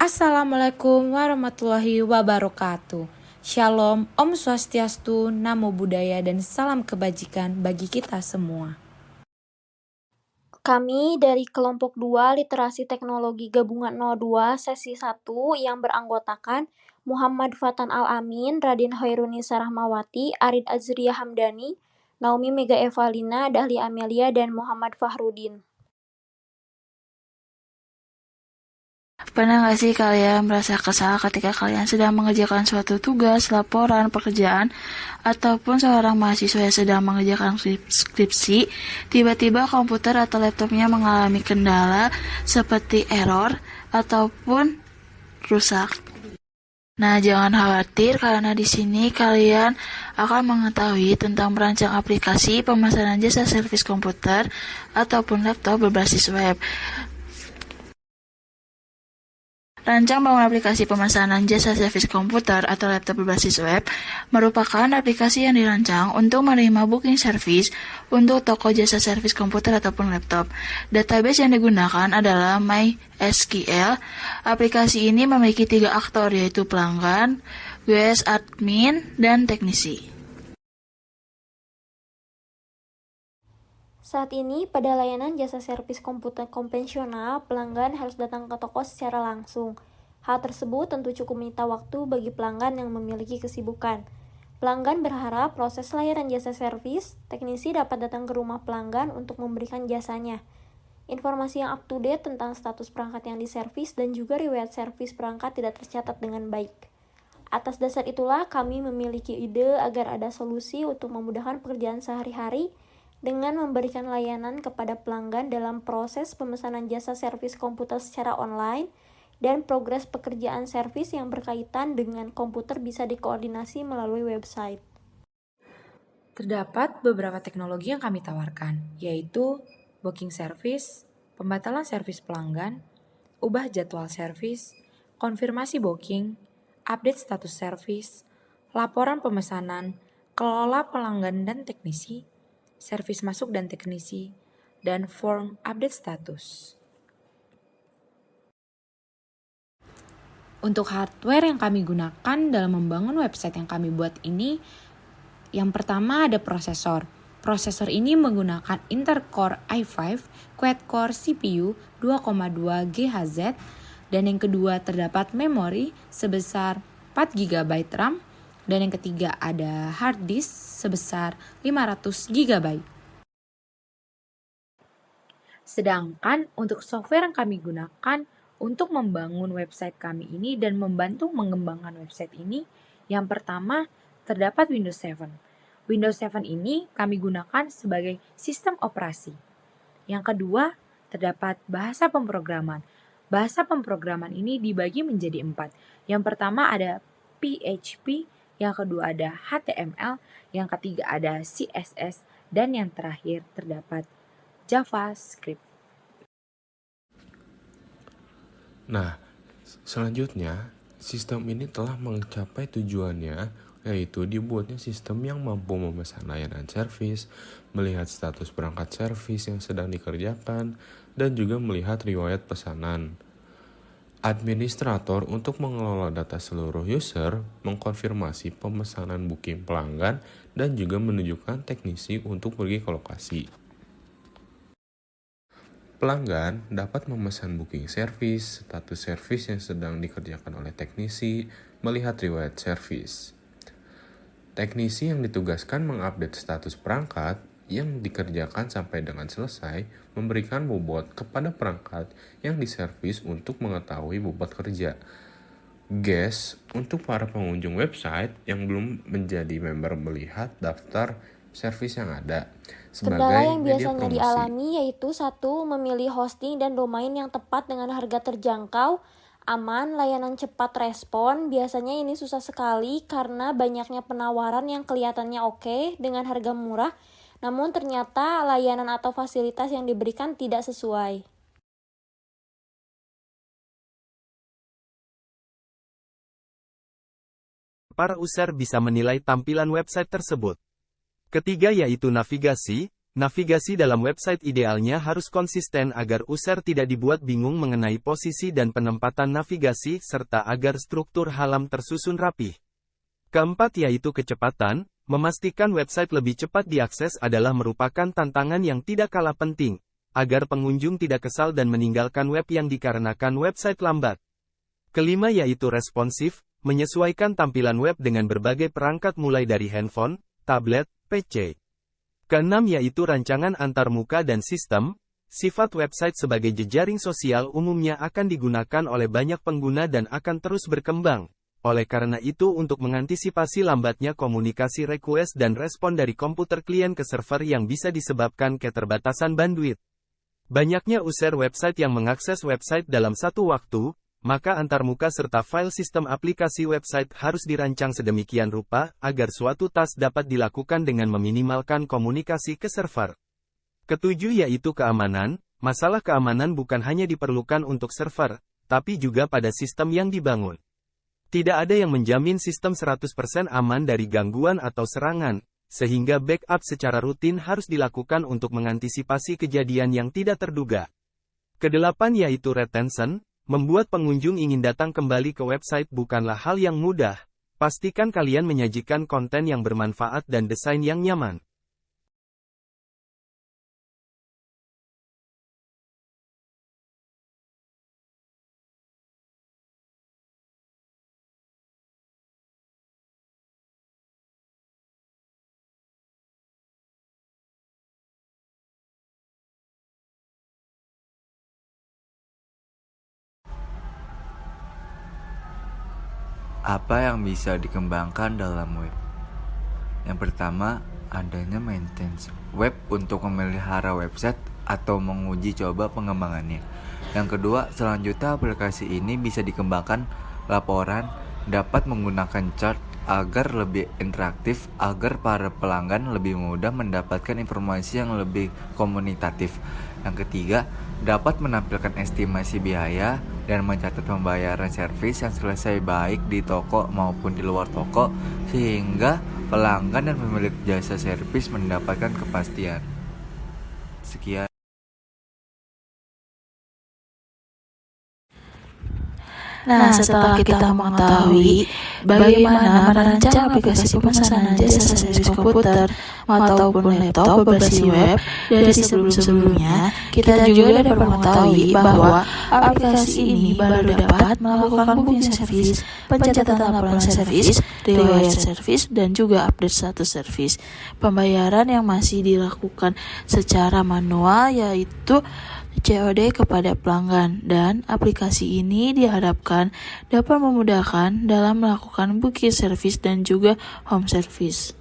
Assalamualaikum warahmatullahi wabarakatuh. Shalom, Om Swastiastu, Namo Buddhaya, dan salam kebajikan bagi kita semua. Kami dari kelompok 2 Literasi Teknologi Gabungan 02 sesi 1 yang beranggotakan Muhammad Fatan Al-Amin, Raden Hoirunisa Rahmawati, Arid Azria Hamdani, Naomi Mega Evalina, Dahli Amelia, dan Muhammad Fahrudin. Pernah nggak sih kalian merasa kesal ketika kalian sedang mengerjakan suatu tugas, laporan, pekerjaan, ataupun seorang mahasiswa yang sedang mengerjakan skripsi, tiba-tiba komputer atau laptopnya mengalami kendala seperti error ataupun rusak? Nah, jangan khawatir karena di sini kalian akan mengetahui tentang merancang aplikasi pemesanan jasa servis komputer ataupun laptop berbasis web. Rancang bangun aplikasi pemesanan jasa servis komputer atau laptop berbasis web merupakan aplikasi yang dirancang untuk menerima booking service untuk toko jasa servis komputer ataupun laptop. Database yang digunakan adalah MySQL. Aplikasi ini memiliki 3 aktor, yaitu pelanggan, US admin, dan teknisi. Saat ini, pada layanan jasa servis komputer konvensional, pelanggan harus datang ke toko secara langsung. Hal tersebut tentu cukup menyita waktu bagi pelanggan yang memiliki kesibukan. Pelanggan berharap proses layanan jasa servis, teknisi dapat datang ke rumah pelanggan untuk memberikan jasanya. Informasi yang up-to-date tentang status perangkat yang diservis dan juga riwayat servis perangkat tidak tercatat dengan baik. Atas dasar itulah kami memiliki ide agar ada solusi untuk memudahkan pekerjaan sehari-hari dengan memberikan layanan kepada pelanggan dalam proses pemesanan jasa servis komputer secara online dan progres pekerjaan servis yang berkaitan dengan komputer bisa dikoordinasi melalui website. Terdapat beberapa teknologi yang kami tawarkan, yaitu booking service, pembatalan servis pelanggan, ubah jadwal servis, konfirmasi booking, update status servis, laporan pemesanan, kelola pelanggan dan teknisi, servis masuk dan teknisi, dan form update status. Untuk hardware yang kami gunakan dalam membangun website yang kami buat ini, yang pertama ada prosesor. Prosesor ini menggunakan Intel Core i5 quad-core CPU 2,2 GHz, dan yang kedua terdapat memori sebesar 4 GB RAM, dan yang ketiga ada hard disk sebesar 500 GB. Sedangkan untuk software yang kami gunakan untuk membangun website kami ini dan membantu mengembangkan website ini, yang pertama terdapat Windows 7. Windows 7 ini kami gunakan sebagai sistem operasi. Yang kedua terdapat bahasa pemrograman. Bahasa pemrograman ini dibagi menjadi 4. Yang pertama ada PHP, yang kedua ada HTML, yang ketiga ada CSS, dan yang terakhir terdapat JavaScript. Nah, selanjutnya, sistem ini telah mencapai tujuannya, yaitu dibuatnya sistem yang mampu memesan layanan servis, melihat status perangkat servis yang sedang dikerjakan, dan juga melihat riwayat pesanan. Administrator untuk mengelola data seluruh user, mengkonfirmasi pemesanan booking pelanggan, dan juga menunjukkan teknisi untuk pergi ke lokasi. Pelanggan dapat memesan booking service, status servis yang sedang dikerjakan oleh teknisi, melihat riwayat servis. Teknisi yang ditugaskan mengupdate status perangkat yang dikerjakan sampai dengan selesai, memberikan bobot kepada perangkat yang diservis untuk mengetahui bobot kerja. Guest untuk para pengunjung website yang belum menjadi member melihat daftar servis yang ada. Kendala yang biasanya dialami yaitu 1. Memilih hosting dan domain yang tepat dengan harga terjangkau, aman, layanan cepat respon. Biasanya ini susah sekali karena banyaknya penawaran yang kelihatannya oke dengan harga murah, namun ternyata layanan atau fasilitas yang diberikan tidak sesuai. Para user bisa menilai tampilan website tersebut. Ketiga yaitu navigasi, Navigasi dalam website idealnya harus konsisten agar user tidak dibuat bingung mengenai posisi dan penempatan navigasi serta agar struktur halaman tersusun rapih. Keempat yaitu kecepatan, memastikan website lebih cepat diakses adalah merupakan tantangan yang tidak kalah penting, agar pengunjung tidak kesal dan meninggalkan web yang dikarenakan website lambat. Kelima yaitu responsif, menyesuaikan tampilan web dengan berbagai perangkat mulai dari handphone, tablet, PC. Keenam yaitu rancangan antarmuka dan sistem. Sifat website sebagai jejaring sosial umumnya akan digunakan oleh banyak pengguna dan akan terus berkembang. Oleh karena itu untuk mengantisipasi lambatnya komunikasi request dan respon dari komputer klien ke server yang bisa disebabkan keterbatasan bandwidth. Banyaknya user website yang mengakses website dalam satu waktu, maka antarmuka serta file sistem aplikasi website harus dirancang sedemikian rupa, agar suatu task dapat dilakukan dengan meminimalkan komunikasi ke server. Ketujuh yaitu keamanan. Masalah keamanan bukan hanya diperlukan untuk server, tapi juga pada sistem yang dibangun. Tidak ada yang menjamin sistem 100% aman dari gangguan atau serangan, sehingga backup secara rutin harus dilakukan untuk mengantisipasi kejadian yang tidak terduga. Kedelapan yaitu retention. Membuat pengunjung ingin datang kembali ke website bukanlah hal yang mudah. Pastikan kalian menyajikan konten yang bermanfaat dan desain yang nyaman. Apa yang bisa dikembangkan dalam web? Yang pertama, adanya maintenance web untuk memelihara website atau menguji coba pengembangannya. Yang kedua, selanjutnya aplikasi ini bisa dikembangkan laporan, dapat menggunakan chart agar lebih interaktif, agar para pelanggan lebih mudah mendapatkan informasi yang lebih komunikatif. Yang ketiga, dapat menampilkan estimasi biaya dan mencatat pembayaran servis yang selesai baik di toko maupun di luar toko, sehingga pelanggan dan pemilik jasa servis mendapatkan kepastian. Sekian. Nah, setelah kita mengetahui bagaimana merancang aplikasi pemesanan jasa servis komputer maupun laptop berbasis web dari sebelum-sebelumnya, kita juga dapat mengetahui bahwa aplikasi ini baru dapat melakukan booking service, pencatatan laporan servis, riwayat servis, dan juga update status servis. Pembayaran yang masih dilakukan secara manual yaitu COD kepada pelanggan, dan aplikasi ini diharapkan dapat memudahkan dalam melakukan booking service dan juga home service.